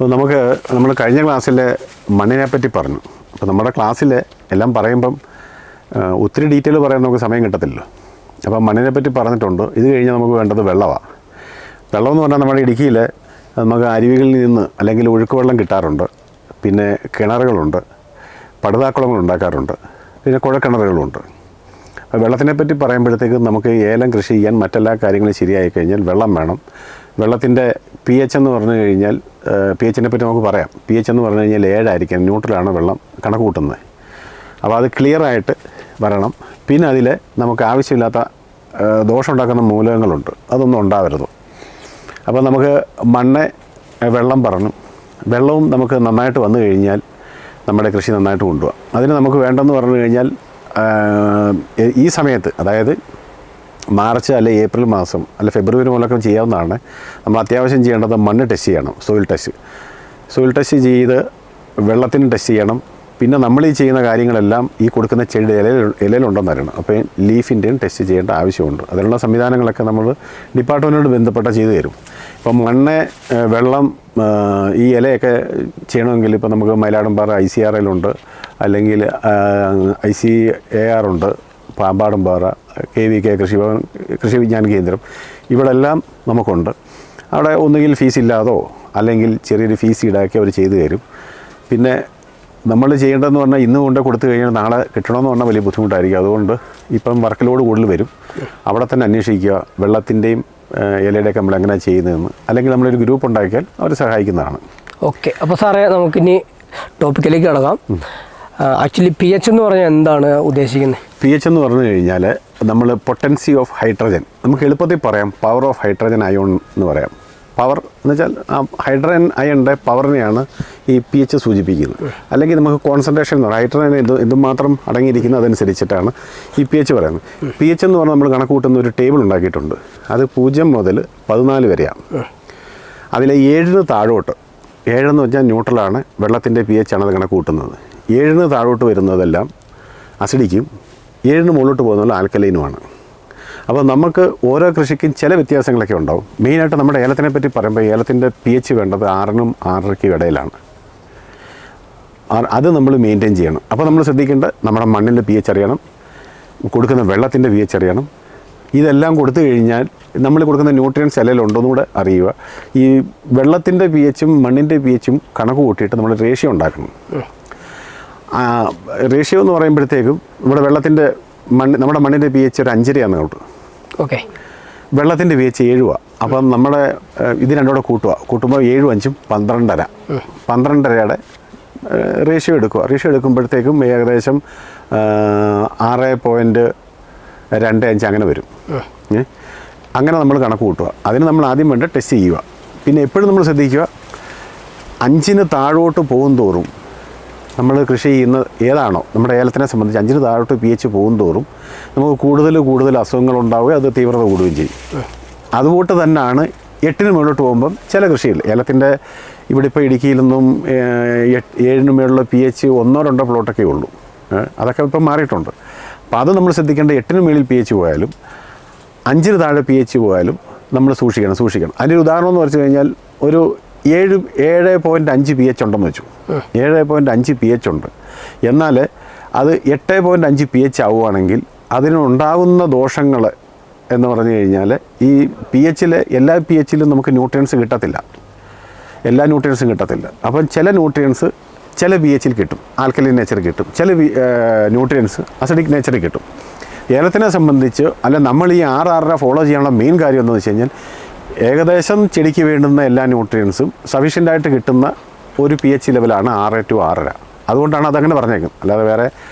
അപ്പോൾ നമ്മൾ കഴിഞ്ഞ ക്ലാസ്സിൽ മണ്ണിനെ പറ്റി പറഞ്ഞു. അപ്പോൾ നമ്മുടെ ക്ലാസ്സിൽ എല്ലാം പറയുമ്പം ഒത്തിരി ഡീറ്റെയിൽ പറയാൻ നമുക്ക് സമയം കിട്ടത്തില്ലല്ലോ. അപ്പം മണ്ണിനെ പറ്റി പറഞ്ഞിട്ടുണ്ട്. ഇത് കഴിഞ്ഞാൽ നമുക്ക് വേണ്ടത് വെള്ളമാണ്. വെള്ളം എന്ന് പറഞ്ഞാൽ നമ്മുടെ ഇടുക്കിയിൽ നമുക്ക് അരുവികളിൽ നിന്ന് അല്ലെങ്കിൽ ഒഴുക്ക് വെള്ളം കിട്ടാറുണ്ട്. പിന്നെ കിണറുകളുണ്ട്, പടുതാക്കുളങ്ങൾ ഉണ്ടാക്കാറുണ്ട്, പിന്നെ കുഴക്കിണറുകളുണ്ട്. വെള്ളത്തിനെ പറ്റി പറയുമ്പോഴത്തേക്ക് നമുക്ക് ഏലം കൃഷി ചെയ്യാൻ മറ്റെല്ലാ കാര്യങ്ങളും ശരിയായി കഴിഞ്ഞാൽ വെള്ളം വേണം. വെള്ളത്തിൻ്റെ pH എന്ന് പറഞ്ഞു കഴിഞ്ഞാൽ pHനെ പറ്റി നമുക്ക് പറയാം. pH എന്ന് പറഞ്ഞു കഴിഞ്ഞാൽ 7 ആയിരിക്കും, ന്യൂട്രലാണ് വെള്ളം കണക്ക് കൂട്ടുന്നത്. അപ്പോൾ അത് ക്ലിയറായിട്ട് വരണം. പിന്നെ അതിൽ നമുക്ക് ആവശ്യമില്ലാത്ത ദോഷമുണ്ടാക്കുന്ന മൂലകങ്ങളുണ്ട്, അതൊന്നും ഉണ്ടാവരുത്. അപ്പോൾ നമുക്ക് മണ്ണ് വെള്ളം പറഞ്ഞു. വെള്ളവും നമുക്ക് നന്നായിട്ട് വന്നു കഴിഞ്ഞാൽ നമ്മുടെ കൃഷി നന്നായിട്ട് കൊണ്ടുപോകാം. അതിന് നമുക്ക് വേണ്ടെന്ന് പറഞ്ഞു കഴിഞ്ഞാൽ ഈ സമയത്ത്, അതായത് മാർച്ച് അല്ലെ ഏപ്രിൽ മാസം അല്ലെ ഫെബ്രുവരി മുതലൊക്കെ ചെയ്യാവുന്നതാണ്. നമ്മൾ അത്യാവശ്യം ചെയ്യേണ്ടത് മണ്ണ് ടെസ്റ്റ് ചെയ്യണം, സോയിൽ ടെസ്റ്റ് ചെയ്ത് വെള്ളത്തിന് ടെസ്റ്റ് ചെയ്യണം. പിന്നെ നമ്മൾ ഈ ചെയ്യുന്ന കാര്യങ്ങളെല്ലാം ഈ കൊടുക്കുന്ന ചെടിയുടെ ഇലയിലുണ്ടെന്ന് അറിയണം. അപ്പോൾ ലീഫിൻ്റെയും ടെസ്റ്റ് ചെയ്യേണ്ട ആവശ്യമുണ്ട്. അതിനുള്ള സംവിധാനങ്ങളൊക്കെ നമ്മൾ ഡിപ്പാർട്ട്മെൻറ്റിനോട് ബന്ധപ്പെട്ട ചെയ്തു തരും. ഇപ്പം മണ്ണ്, വെള്ളം, ഈ ഇലയൊക്കെ ചെയ്യണമെങ്കിൽ ഇപ്പോൾ നമുക്ക് മയിലാടുംപാറ ICRL ഉണ്ട്, അല്ലെങ്കിൽ ICAR ഉണ്ട്, പാമ്പാടുംപാറ KVK കൃഷി വിജ്ഞാന കേന്ദ്രം, ഇവിടെല്ലാം നമുക്കുണ്ട്. അവിടെ ഒന്നുകിൽ ഫീസ് ഇല്ലാതോ അല്ലെങ്കിൽ ചെറിയൊരു ഫീസ് ഈടാക്കി അവർ ചെയ്തു തരും. പിന്നെ നമ്മൾ ചെയ്യേണ്ടതെന്ന് പറഞ്ഞാൽ ഇന്ന് കൊണ്ട് കൊടുത്തു കഴിഞ്ഞാൽ നാളെ കിട്ടണമെന്ന് പറഞ്ഞാൽ വലിയ ബുദ്ധിമുട്ടായിരിക്കും. അതുകൊണ്ട് ഇപ്പം വർക്ക് ലോഡ് കൂടുതൽ വരും. അവിടെ തന്നെ അന്വേഷിക്കുക വെള്ളത്തിൻ്റെയും ഇലയുടെയൊക്കെ നമ്മൾ എങ്ങനെയാണ് ചെയ്യുന്നതെന്ന്. അല്ലെങ്കിൽ നമ്മളൊരു ഗ്രൂപ്പ് ഉണ്ടാക്കിയാൽ അവർ സഹായിക്കുന്നതാണ്. ഓക്കെ, അപ്പോൾ സാറേ നമുക്കിനി ടോപ്പിക്കിലേക്ക് കിടക്കാം. ആക്ച്വലി pH എന്ന് പറഞ്ഞാൽ എന്താണ് ഉദ്ദേശിക്കുന്നത്? pH എന്ന് പറഞ്ഞു കഴിഞ്ഞാൽ നമ്മൾ പൊട്ടൻസി ഓഫ് ഹൈഡ്രജൻ, നമുക്ക് എളുപ്പത്തിൽ പറയാം പവർ ഓഫ് ഹൈഡ്രജൻ അയോൺ എന്ന് പറയാം. പവർ എന്ന് വെച്ചാൽ ആ ഹൈഡ്രജൻ അയണിൻ്റെ പവറിനെയാണ് ഈ pH സൂചിപ്പിക്കുന്നത്. അല്ലെങ്കിൽ നമുക്ക് കോൺസെൻട്രേഷൻ എന്ന് പറയാം. ഹൈഡ്രജൻ എന്തുമാത്രം അടങ്ങിയിരിക്കുന്നത് അതനുസരിച്ചിട്ടാണ് ഈ pH പറയുന്നത്. pH എന്ന് പറഞ്ഞാൽ നമ്മൾ കണക്ക് കൂട്ടുന്ന ഒരു ടേബിൾ ഉണ്ടാക്കിയിട്ടുണ്ട്. അത് 0 മുതൽ 14 വരെയാണ്. അതിൽ 7 താഴോട്ട്, 7 എന്ന് വെച്ചാൽ ന്യൂട്രലാണ്, വെള്ളത്തിൻ്റെ pH ആണ് അത് കണക്ക് കൂട്ടുന്നത്. 7 താഴോട്ട് വരുന്നതെല്ലാം അസിഡിക്കും, 7 മുകളിലോട്ട് പോകുന്നത് ആൽക്കലൈനുമാണ്. അപ്പോൾ നമുക്ക് ഓരോ കൃഷിക്കും ചില വ്യത്യാസങ്ങളൊക്കെ ഉണ്ടാവും. മെയിനായിട്ട് നമ്മുടെ ഏലത്തിനെ പറ്റി പറയുമ്പോൾ ഏലത്തിൻ്റെ pH വേണ്ടത് 6നും 6.5 ഇടയിലാണ്. അത് നമ്മൾ മെയിൻറ്റെയിൻ ചെയ്യണം. അപ്പോൾ നമ്മൾ ശ്രദ്ധിക്കേണ്ട നമ്മുടെ മണ്ണിൻ്റെ pH അറിയണം, കൊടുക്കുന്ന വെള്ളത്തിൻ്റെ pH അറിയണം. ഇതെല്ലാം കൊടുത്തു കഴിഞ്ഞാൽ നമ്മൾ കൊടുക്കുന്ന ന്യൂട്രിയൻസ് ഇലയിലുണ്ടോയെന്നും കൂടെ അറിയുക. ഈ വെള്ളത്തിൻ്റെ pHും മണ്ണിൻ്റെ pHും കണക്ക് കൂട്ടിയിട്ട് നമ്മൾ റേഷ്യോ ഉണ്ടാക്കണം. റേഷ്യോ എന്ന് പറയുമ്പോഴത്തേക്കും നമ്മുടെ മണ്ണിൻ്റെ pH ഒരു 5.5 കേട്ടോ. ഓക്കെ, വെള്ളത്തിൻ്റെ pH 7. അപ്പം നമ്മുടെ ഇത് രണ്ടും കൂടെ കൂട്ടുമ്പോൾ 7, 5, 12.5. 12.5യുടെ റേഷ്യോ എടുക്കുമ്പോഴത്തേക്കും ഏകദേശം 6.25 അങ്ങനെ വരും. അങ്ങനെ നമ്മൾ കണക്ക് കൂട്ടുക. അതിന് നമ്മൾ ആദ്യം വേണ്ട ടെസ്റ്റ് ചെയ്യുക. പിന്നെ എപ്പോഴും നമ്മൾ ശ്രദ്ധിക്കുക, 5ന് താഴോട്ട് പോകും തോറും നമ്മൾ കൃഷി ചെയ്യുന്ന ഏതാണോ നമ്മുടെ ഏലത്തിനെ സംബന്ധിച്ച് 5ന് താഴോട്ട് pH പോകും തോറും നമുക്ക് കൂടുതൽ അസുഖങ്ങളുണ്ടാവുകയും അത് തീവ്രത കൂടുകയും ചെയ്യും. അതുകൊണ്ട് തന്നെയാണ് 8ന് മുകളിലോട്ട് പോകുമ്പം ചില കൃഷിയിൽ ഏലത്തിൻ്റെ ഇവിടെ ഇപ്പോൾ ഇടുക്കിയിലൊന്നും 7ന് മുകളിലുള്ള pH 1-2 പ്ലോട്ടൊക്കെ ഉള്ളൂ. അതൊക്കെ ഇപ്പം മാറിയിട്ടുണ്ട്. അപ്പോൾ അത് നമ്മൾ ശ്രദ്ധിക്കേണ്ട. 8ന് മുകളിൽ pH പോയാലും 5ന് താഴെ pH പോയാലും നമ്മൾ സൂക്ഷിക്കണം. അതിൻ്റെ ഒരു ഉദാഹരണം എന്ന് വെച്ച് കഴിഞ്ഞാൽ ഒരു 7.5 pH ഉണ്ടെന്ന് വെച്ചു. 7.5 pH ഉണ്ട്. എന്നാൽ അത് 8.5 pH ആവുകയാണെങ്കിൽ അതിനുണ്ടാകുന്ന ദോഷങ്ങൾ എന്ന് പറഞ്ഞു കഴിഞ്ഞാൽ ഈ എല്ലാ pHലും നമുക്ക് ന്യൂട്രിയൻസ് കിട്ടത്തില്ല. എല്ലാ ന്യൂട്രിയൻസും കിട്ടത്തില്ല. അപ്പം ചില ന്യൂട്രിയൻസ് ചില pHൽ കിട്ടും, ആൽക്കലൈൻ നേച്ചർ കിട്ടും. ചില ന്യൂട്രിയൻസ് അസിഡിക് നേച്ചർ കിട്ടും. ഏലത്തിനെ സംബന്ധിച്ച് നമ്മൾ ഈ 6 ഫോളോ ചെയ്യാനുള്ള മെയിൻ കാര്യം എന്താണെന്ന് വെച്ച് കഴിഞ്ഞാൽ ഏകദേശം ചെടിക്ക് വേണ്ടുന്ന എല്ലാ ന്യൂട്രിയൻസും സഫീഷ്യൻ്റായിട്ട് കിട്ടുന്ന ഒരു pH ലെവലാണ് 6 to 6.5. അതുകൊണ്ടാണ് അതങ്ങനെ പറഞ്ഞേക്കുന്നത്. അല്ലാതെ വേറെ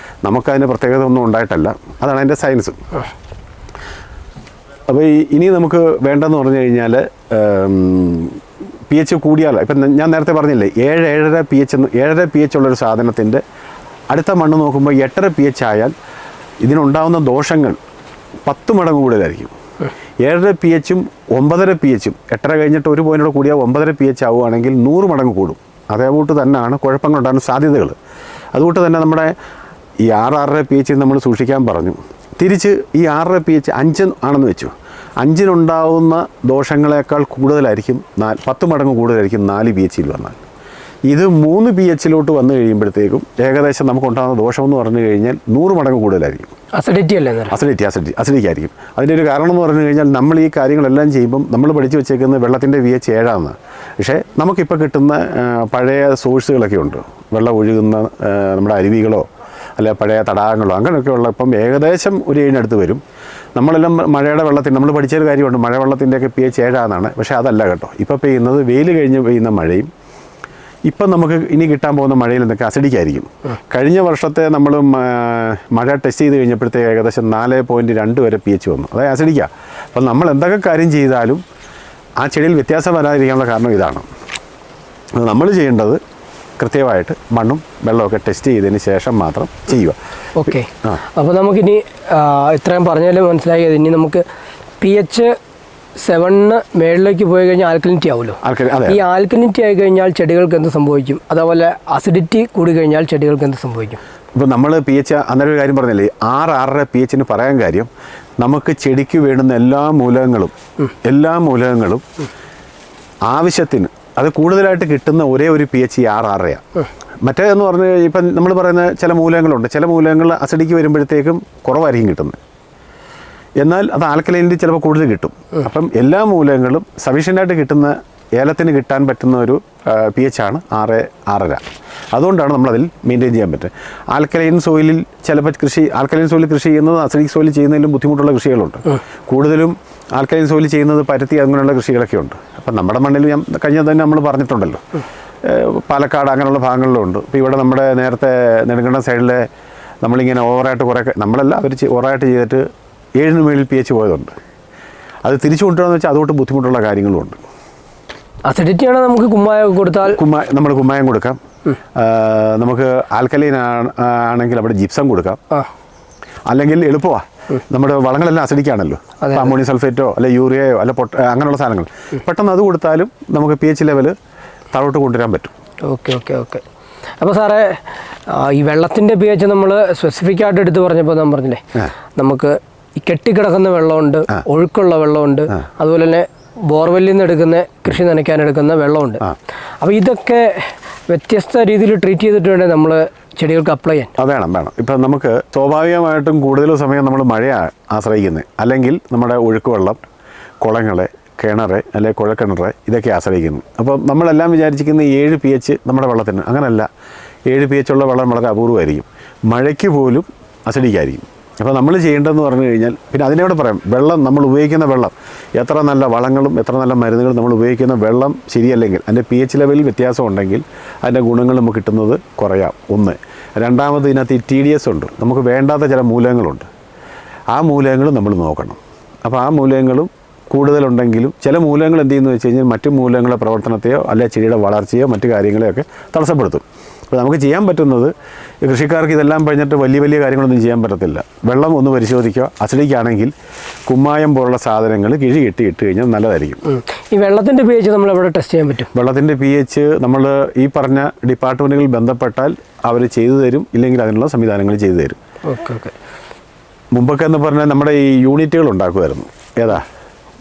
നമുക്കതിന് പ്രത്യേകത ഒന്നും ഉണ്ടായിട്ടല്ല. അതാണ് അതിൻ്റെ സയൻസ്. അപ്പോൾ ഇനി നമുക്ക് വേണ്ടതെന്ന് പറഞ്ഞു കഴിഞ്ഞാൽ pH കൂടിയാൽ, ഇപ്പം ഞാൻ നേരത്തെ പറഞ്ഞില്ലേ 7.5 pH ഉള്ളൊരു സാധനത്തിൻ്റെ അടുത്ത മണ്ണ് നോക്കുമ്പോൾ 8.5 pH ആയാൽ ഇതിനുണ്ടാകുന്ന ദോഷങ്ങൾ 10 മടങ്ങ് കൂടുതലായിരിക്കും. 7.5 pHും 9.5 pHും 8.5 കഴിഞ്ഞിട്ട് ഒരു പോയിൻ്റോടെ കൂടിയാൽ 9.5 pH ആവുകയാണെങ്കിൽ 100 മടങ്ങ് കൂടും. അതേകൂട്ട് തന്നെയാണ് കുഴപ്പങ്ങളുണ്ടാകുന്ന സാധ്യതകൾ. അതുകൊണ്ട് തന്നെ നമ്മുടെ ഈ 6.5 pH നമ്മൾ സൂക്ഷിക്കാൻ പറഞ്ഞു. തിരിച്ച് ഈ 6.5 pH 5 ആണെന്ന് വെച്ചു. 5-നുണ്ടാവുന്ന ദോഷങ്ങളെക്കാൾ കൂടുതലായിരിക്കും 10 മടങ്ങ് കൂടുതലായിരിക്കും 4 pHയിൽ വന്നാൽ. ഇത് 3 pH വന്നു കഴിയുമ്പോഴത്തേക്കും ഏകദേശം നമുക്കുണ്ടാകുന്ന ദോഷമെന്ന് പറഞ്ഞു കഴിഞ്ഞാൽ 100 മടങ്ങ് കൂടുതലായിരിക്കും. അസിഡിറ്റി അല്ലേ? അസിഡിറ്റി ആയിരിക്കും. അതിൻ്റെ ഒരു കാരണം എന്ന് പറഞ്ഞു കഴിഞ്ഞാൽ നമ്മൾ ഈ കാര്യങ്ങളെല്ലാം ചെയ്യുമ്പം നമ്മൾ പഠിച്ചു വെച്ചേക്കുന്നത് വെള്ളത്തിൻ്റെ pH 7 പക്ഷേ നമുക്കിപ്പോൾ കിട്ടുന്ന പഴയ സോഴ്സുകളൊക്കെ ഉണ്ട്. വെള്ളം ഒഴുകുന്ന നമ്മുടെ അരുവികളോ അല്ലെ പഴയ തടാകങ്ങളോ അങ്ങനെയൊക്കെ ഉള്ളപ്പം ഏകദേശം ഒരു 7 വരും. നമ്മളെല്ലാം മഴയുടെ വെള്ളത്തിൽ നമ്മൾ പഠിച്ചൊരു കാര്യമുണ്ട്, മഴവെള്ളത്തിൻ്റെയൊക്കെ pH 7 പക്ഷേ അതല്ല കേട്ടോ. ഇപ്പോൾ പെയ്യുന്നത് വെയിൽ കഴിഞ്ഞ് പെയ്യുന്ന മഴയും ഇപ്പം നമുക്ക് ഇനി കിട്ടാൻ പോകുന്ന മഴയിൽ എന്തൊക്കെ അസിഡിക്കായിരിക്കും. കഴിഞ്ഞ വർഷത്തെ നമ്മൾ മഴ ടെസ്റ്റ് ചെയ്ത് കഴിഞ്ഞപ്പോഴത്തേക്ക് ഏകദേശം 4.2 വരെ pH വന്നു. അതായത് അസിഡിക്കുക. അപ്പം നമ്മൾ എന്തൊക്കെ കാര്യം ചെയ്താലും ആ ചെടിയിൽ വ്യത്യാസം വരാതിരിക്കാനുള്ള കാരണം ഇതാണ്. നമ്മൾ ചെയ്യേണ്ടത് കൃത്യമായിട്ട് മണ്ണും വെള്ളമൊക്കെ ടെസ്റ്റ് ചെയ്തതിന് ശേഷം മാത്രം ചെയ്യുക. ഓക്കെ. അപ്പോൾ നമുക്കിനി ഇത്രയും പറഞ്ഞാലും മനസ്സിലായത് ഇനി നമുക്ക് pH 7 മേളിലേക്ക് പോയി കഴിഞ്ഞാൽ ആൽക്കലിനിറ്റി ആവുമല്ലോ. ഈ ആൽക്കലിനിറ്റി ആയി കഴിഞ്ഞാൽ ചെടികൾക്ക് എന്ത് സംഭവിക്കും? അതേപോലെ അസിഡിറ്റി കൂടി കഴിഞ്ഞാൽ ചെടികൾക്ക് എന്ത് സംഭവിക്കും? ഇപ്പോൾ നമ്മൾ pH അന്നേരം ഒരു കാര്യം പറഞ്ഞില്ലേ, 6.5 pH പറയാൻ കാര്യം നമുക്ക് ചെടിക്ക് വേണ്ടുന്ന എല്ലാ മൂലകങ്ങളും ആവശ്യത്തിന് അത് കൂടുതലായിട്ട് കിട്ടുന്ന ഒരേ ഒരു pH 6.5. മറ്റേതെന്ന് പറഞ്ഞ് ഇപ്പം നമ്മൾ പറയുന്ന ചില മൂലകങ്ങളുണ്ട്, ചില മൂലകങ്ങൾ അസിഡിക്ക് വരുമ്പോഴത്തേക്കും കുറവായിരിക്കും കിട്ടുന്നത്. എന്നാൽ അത് ആൽക്കലൈനിൽ ചിലപ്പോൾ കൂടുതൽ കിട്ടും. അപ്പം എല്ലാ മൂലകങ്ങളും സഫീഷ്യൻ്റായിട്ട് കിട്ടുന്ന ഏലത്തിന് കിട്ടാൻ പറ്റുന്ന ഒരു pH ആണ് 6.5. അതുകൊണ്ടാണ് നമ്മളതിൽ മെയിൻറ്റെയിൻ ചെയ്യാൻ പറ്റുക. ആൽക്കലൈൻ സോയിലിൽ ചിലപ്പോൾ ആൽക്കലൈൻ സോയിലിൽ കൃഷി ചെയ്യുന്നത് അസിഡിക് സോയിലിൽ ചെയ്യുന്നതിലും ബുദ്ധിമുട്ടുള്ള കൃഷികളുണ്ട്. കൂടുതലും ആൽക്കലൈൻ സോയിലിൽ ചെയ്യുന്നത് പരുത്തി അങ്ങനെയുള്ള കൃഷികളൊക്കെ ഉണ്ട്. അപ്പം നമ്മുടെ മണ്ണിൽ കഴിഞ്ഞ തന്നെ നമ്മൾ പറഞ്ഞിട്ടുണ്ടല്ലോ, പാലക്കാട് അങ്ങനെയുള്ള ഭാഗങ്ങളിലും ഉണ്ട്. ഇപ്പോൾ ഇവിടെ നമ്മുടെ നേരത്തെ നെടുങ്കണ്ടം സൈഡിലെ നമ്മളിങ്ങനെ ഓവറായിട്ട് കുറേ നമ്മളല്ല അവർ ഓവറായിട്ട് ചെയ്തിട്ട് 7 മേളിൽ pH പോയതുണ്ട്. അത് തിരിച്ചു കൊണ്ടുവരാമെന്ന് വെച്ചാൽ അതുകൊണ്ട് ബുദ്ധിമുട്ടുള്ള കാര്യങ്ങളുമുണ്ട്. അസിഡിറ്റി ആണെങ്കിൽ നമുക്ക് കുമ്മായം കൊടുത്താൽ നമ്മൾ കുമ്മായം കൊടുക്കാം. നമുക്ക് ആൽക്കലൈൻ ആണെങ്കിൽ അവിടെ ജിപ്സം കൊടുക്കാം. അല്ലെങ്കിൽ എളുപ്പമാണ്, നമ്മുടെ വളങ്ങളെല്ലാം അസിഡിക്കാണല്ലോ. അമോണിയം സൾഫേറ്റോ അല്ലെ യൂറിയയോ അല്ലെ അങ്ങനെയുള്ള സാധനങ്ങൾ പെട്ടെന്ന് അത് കൊടുത്താലും നമുക്ക് pH ലെവൽ താഴോട്ട് കൊണ്ടുവരാൻ പറ്റും. ഓക്കെ. അപ്പോൾ സാറേ, ഈ വെള്ളത്തിൻ്റെ pH നമ്മൾ സ്പെസിഫിക് ആയിട്ട് എടുത്ത് പറഞ്ഞപ്പോൾ ഞാൻ പറഞ്ഞില്ലേ, നമുക്ക് ഈ കെട്ടിക്കിടക്കുന്ന വെള്ളമുണ്ട്, ഒഴുക്കുള്ള വെള്ളമുണ്ട്, അതുപോലെ തന്നെ ബോർവെല്ലിൽ നിന്ന് എടുക്കുന്ന കൃഷി നനയ്ക്കാനെടുക്കുന്ന വെള്ളമുണ്ട്. അപ്പോൾ ഇതൊക്കെ വ്യത്യസ്ത രീതിയിൽ ട്രീറ്റ് ചെയ്തിട്ട് വേണ്ടേ നമ്മൾ ചെടികൾക്ക് അപ്ലൈ ചെയ്യാൻ? വേണം. ഇപ്പം നമുക്ക് സ്വാഭാവികമായിട്ടും കൂടുതൽ സമയം നമ്മൾ മഴയാണ് ആശ്രയിക്കുന്നത്, അല്ലെങ്കിൽ നമ്മുടെ ഒഴുക്ക് വെള്ളം, കുളങ്ങളെ, കിണറ് അല്ലെങ്കിൽ കുഴക്കിണറ് ഇതൊക്കെ ആശ്രയിക്കുന്നു. അപ്പം നമ്മളെല്ലാം വിചാരിച്ചിരിക്കുന്ന 7 pH നമ്മുടെ വെള്ളത്തിന്, അങ്ങനെയല്ല. 7 pH ഉള്ള വെള്ളം വളരെ അപൂർവമായിരിക്കും. മഴയ്ക്ക് പോലും അസിഡിക്കായിരിക്കും. അപ്പോൾ നമ്മൾ ചെയ്യേണ്ടതെന്ന് പറഞ്ഞു കഴിഞ്ഞാൽ, പിന്നെ അതിനോട് പറയാം, വെള്ളം നമ്മൾ ഉപയോഗിക്കുന്ന വെള്ളം എത്ര നല്ല വളങ്ങളും എത്ര നല്ല മരുന്നുകളും നമ്മൾ ഉപയോഗിക്കുന്ന വെള്ളം ശരിയല്ലെങ്കിൽ, അതിൻ്റെ pH ലെവലിൽ വ്യത്യാസം ഉണ്ടെങ്കിൽ അതിൻ്റെ ഗുണങ്ങൾ നമുക്ക് കിട്ടുന്നത് കുറയാം. ഒന്ന്. രണ്ടാമത് ഇതിനകത്ത് ഈ TDS ഉണ്ട്, നമുക്ക് വേണ്ടാത്ത ചില മൂലകങ്ങളുണ്ട്. ആ മൂലകങ്ങളും നമ്മൾ നോക്കണം. അപ്പോൾ ആ മൂലകങ്ങളും കൂടുതലുണ്ടെങ്കിലും ചില മൂലകങ്ങൾ എന്ത് ചെയ്യുന്നു വെച്ച് കഴിഞ്ഞാൽ മറ്റു മൂലകങ്ങളുടെ പ്രവർത്തനത്തെയോ അല്ലെങ്കിൽ ചെടിയുടെ വളർച്ചയോ മറ്റു കാര്യങ്ങളെയൊക്കെ തടസ്സപ്പെടുത്തും. അപ്പോൾ നമുക്ക് ചെയ്യാൻ പറ്റുന്നത്, കൃഷിക്കാർക്ക് ഇതെല്ലാം കഴിഞ്ഞിട്ട് വലിയ കാര്യങ്ങളൊന്നും ചെയ്യാൻ പറ്റത്തില്ല. വെള്ളം ഒന്ന് പരിശോധിക്കുക. അസിഡിക്കാണെങ്കിൽ കുമ്മായം പോലുള്ള സാധനങ്ങൾ കിഴി കെട്ടിയിട്ട് കഴിഞ്ഞാൽ നല്ലതായിരിക്കും. ഈ വെള്ളത്തിൻ്റെ pH നമ്മൾ എവിടെ ടെസ്റ്റ് ചെയ്യാൻ പറ്റും? വെള്ളത്തിൻ്റെ pH നമ്മൾ ഈ പറഞ്ഞ ഡിപ്പാർട്ട്മെൻറ്റുകൾ ബന്ധപ്പെട്ടാൽ അവർ ചെയ്തു തരും, ഇല്ലെങ്കിൽ അതിനുള്ള സംവിധാനങ്ങൾ ചെയ്തു തരും. ഓക്കെ. മുമ്പൊക്കെ എന്ന് പറഞ്ഞാൽ നമ്മുടെ ഈ യൂണിറ്റുകൾ ഉണ്ടാക്കുമായിരുന്നു.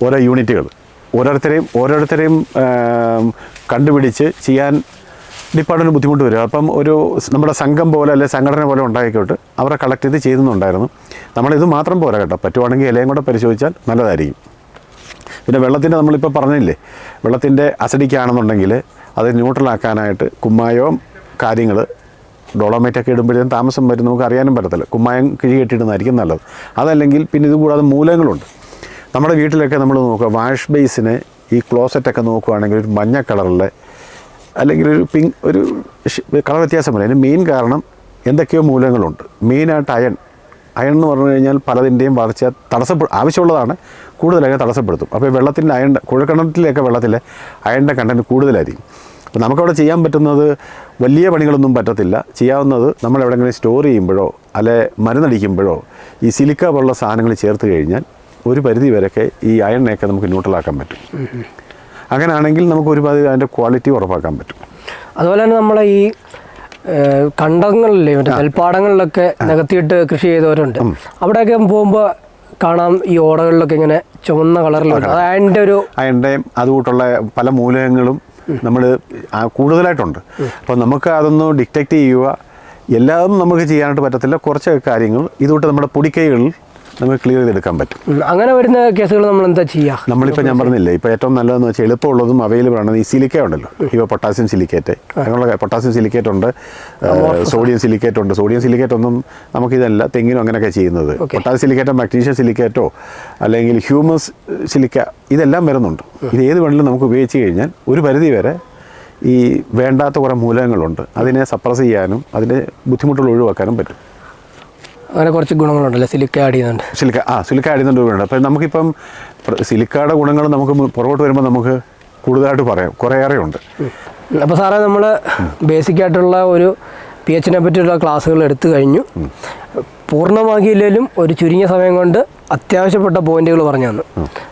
ഓരോ യൂണിറ്റുകൾ ഓരോരുത്തരെയും കണ്ടുപിടിച്ച് ചെയ്യാൻ ഡിപ്പാർട്ട്മെൻറ്റ് ബുദ്ധിമുട്ട് വരും. അപ്പം ഒരു നമ്മുടെ സംഘം പോലെ അല്ലെങ്കിൽ സംഘടന പോലെ ഉണ്ടാക്കിക്കോട്ട് അവരെ കളക്ട് ചെയ്ത് ചെയ്യുന്നുണ്ടായിരുന്നു. നമ്മളിത് മാത്രം പോരാ കേട്ടോ, പറ്റുവാണെങ്കിൽ ഇലയും കൂടെ പരിശോധിച്ചാൽ നല്ലതായിരിക്കും. പിന്നെ വെള്ളത്തിൻ്റെ നമ്മളിപ്പോൾ പറഞ്ഞില്ലേ, വെള്ളത്തിൻ്റെ അസിഡിക്കാണെന്നുണ്ടെങ്കിൽ അത് ന്യൂട്രലാക്കാനായിട്ട് കുമ്മായവും കാര്യങ്ങൾ ഡോളോമേറ്റൊക്കെ ഇടുമ്പോഴത്തേക്കും താമസം വരും, നമുക്ക് അറിയാനും പറ്റത്തില്ല. കുമ്മായം കിഴി കെട്ടിയിടുന്നതായിരിക്കും നല്ലത്. അതല്ലെങ്കിൽ പിന്നെ ഇതുകൂടാതെ മൂലകങ്ങളുണ്ട്. നമ്മുടെ വീട്ടിലൊക്കെ നമ്മൾ നോക്കുക, വാഷ് ബേസിന് ഈ ക്ലോസറ്റൊക്കെ നോക്കുകയാണെങ്കിൽ ഒരു മഞ്ഞ കളറിലെ അല്ലെങ്കിൽ ഒരു പിങ്ക് ഒരു കളർ വ്യത്യാസം വരും. അതിന് മെയിൻ കാരണം എന്തൊക്കെയോ മൂലകങ്ങളുണ്ട്. മെയിനായിട്ട് അയൺ എന്ന് പറഞ്ഞു കഴിഞ്ഞാൽ പലതിൻ്റെയും വളർച്ച ആവശ്യമുള്ളതാണ്, കൂടുതലൊക്കെ തടസ്സപ്പെടുത്തും. അപ്പോൾ വെള്ളത്തിൻ്റെ കുഴൽക്കിണറ്റിലൊക്കെ വെള്ളത്തിൽ അയണിൻ്റെ കണ്ടൻറ്റ് കൂടുതലായിരിക്കും. അപ്പോൾ നമുക്കവിടെ ചെയ്യാൻ പറ്റുന്നത് വലിയ പണികളൊന്നും പറ്റത്തില്ല. ചെയ്യാവുന്നത് നമ്മൾ എവിടെയെങ്കിലും സ്റ്റോർ ചെയ്യുമ്പോഴോ അല്ലെ മരുന്നടിക്കുമ്പോഴോ ഈ സിലിക്ക പോലുള്ള സാധനങ്ങൾ ചേർത്ത് കഴിഞ്ഞാൽ ഒരു പരിധി വരെയൊക്കെ ഈ അയണിനെയൊക്കെ നമുക്ക് ന്യൂട്രലാക്കാൻ പറ്റും. അങ്ങനെയാണെങ്കിൽ നമുക്ക് ഒരുപാട് അതിൻ്റെ ക്വാളിറ്റി ഉറപ്പാക്കാൻ പറ്റും. അതുപോലെ തന്നെ നമ്മളെ ഈ കണ്ടങ്ങളിലെ മറ്റേ നെൽപ്പാടങ്ങളിലൊക്കെ നികത്തിയിട്ട് കൃഷി ചെയ്തവരുണ്ട്. അവിടെയൊക്കെ പോകുമ്പോൾ കാണാം ഈ ഓടകളിലൊക്കെ ഇങ്ങനെ ചുവന്ന കളറിലുണ്ട്. അതിൻ്റെ ഒരു അയണിൻ്റെയും അതുകൂട്ടുള്ള പല മൂലകങ്ങളും നമ്മൾ കൂടുതലായിട്ടുണ്ട്. അപ്പോൾ നമുക്ക് അതൊന്ന് ഡിറ്റക്റ്റ് ചെയ്യുക, എല്ലാം നമുക്ക് ചെയ്യാനായിട്ട് പറ്റത്തില്ല. കുറച്ച് കാര്യങ്ങൾ ഇതുകൊണ്ട് നമ്മുടെ പൊടിക്കൈകളിൽ നമുക്ക് ക്ലിയർ ചെയ്തെടുക്കാൻ പറ്റും. അങ്ങനെ വരുന്ന കേസുകൾ നമ്മൾ എന്താ ചെയ്യുക? നമ്മളിപ്പോൾ ഞാൻ പറഞ്ഞില്ലേ, ഇപ്പോൾ ഏറ്റവും നല്ലതെന്ന് വെച്ചാൽ എളുപ്പമുള്ളതും അവൈലബിൾ ആണ് ഈ സിലിക്ക ഉണ്ടല്ലോ. ഇപ്പോൾ പൊട്ടാസ്യം സിലിക്കേറ്റ്, അങ്ങനെയുള്ള പൊട്ടാസ്യം സിലിക്കേറ്റ് ഉണ്ട്, സോഡിയം സിലിക്കേറ്റ് ഉണ്ട്. സോഡിയം സിലിക്കേറ്റ് ഒന്നും നമുക്കിതല്ല, തെങ്ങിനും അങ്ങനെയൊക്കെ ചെയ്യുന്നത്. പൊട്ടാസ്യം സിലിക്കേറ്റോ മഗ്നീഷ്യം സിലിക്കേറ്റോ അല്ലെങ്കിൽ ഹ്യൂമസ് സിലിക്ക, ഇതെല്ലാം വരുന്നുണ്ട്. ഇത് ഏത് വേണമെങ്കിലും നമുക്ക് ഉപയോഗിച്ച് കഴിഞ്ഞാൽ ഒരു പരിധി വരെ ഈ വേണ്ടാത്ത കുറേ മൂലകങ്ങളുണ്ട്, അതിനെ സപ്രസ് ചെയ്യാനും അതിൻ്റെ ബുദ്ധിമുട്ടുകൾ ഒഴിവാക്കാനും പറ്റും. അങ്ങനെ കുറച്ച് ഗുണങ്ങളുണ്ടല്ലോ സിലിക്ക ആഡ് ചെയ്യുന്നുണ്ട്. സിലിക്ക ആഡ് ചെയ്യുന്നുണ്ട് ഗുണമുണ്ട്. അപ്പം നമുക്കിപ്പം സിലിക്കയുടെ ഗുണങ്ങൾ നമുക്ക് പുറകോട്ട് വരുമ്പോൾ നമുക്ക് കൂടുതലായിട്ട് പറയാം, കുറേയേറെ ഉണ്ട്. അപ്പോൾ സാറേ, നമ്മൾ ബേസിക്കായിട്ടുള്ള ഒരു pH പറ്റിയുള്ള ക്ലാസ്സുകൾ എടുത്തു കഴിഞ്ഞു. പൂർണ്ണമാക്കിയില്ലെങ്കിലും ഒരു ചുരുങ്ങിയ സമയം കൊണ്ട് അത്യാവശ്യപ്പെട്ട പോയിന്റുകൾ പറഞ്ഞു തന്നു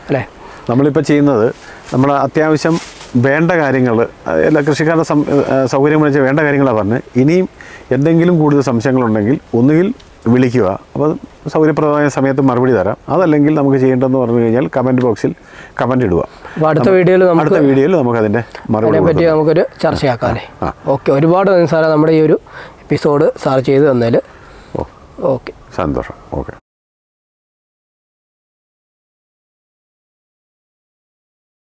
അല്ലേ? നമ്മളിപ്പോൾ ചെയ്യുന്നത് നമ്മൾ അത്യാവശ്യം വേണ്ട കാര്യങ്ങൾ, എല്ലാ കൃഷിക്കാരുടെ സൗകര്യം വെച്ച് വേണ്ട കാര്യങ്ങളാണ് പറഞ്ഞത്. ഇനിയും എന്തെങ്കിലും കൂടുതൽ സംശയങ്ങളുണ്ടെങ്കിൽ ഒന്നുകിൽ വിളിക്കുക, അപ്പോൾ സൗകര്യപ്രദമായ സമയത്ത് മറുപടി തരാം. അതല്ലെങ്കിൽ നമുക്ക് ചെയ്യേണ്ടതെന്ന് പറഞ്ഞു കഴിഞ്ഞാൽ കമൻറ്റ് ബോക്സിൽ കമൻറ്റ് ഇടുക. അടുത്ത വീഡിയോയിൽ നമുക്ക് അതിൻ്റെ മറുപടി പറ്റി നമുക്കൊരു ചർച്ചയാക്കാം അല്ലേ? ഓക്കെ, ഒരുപാട് നന്ദി സാറേ നമ്മുടെ ഈ ഒരു എപ്പിസോഡ് സാർ ചെയ്ത് തന്നതിൽ. ഓക്കെ, സന്തോഷം. ഓക്കെ.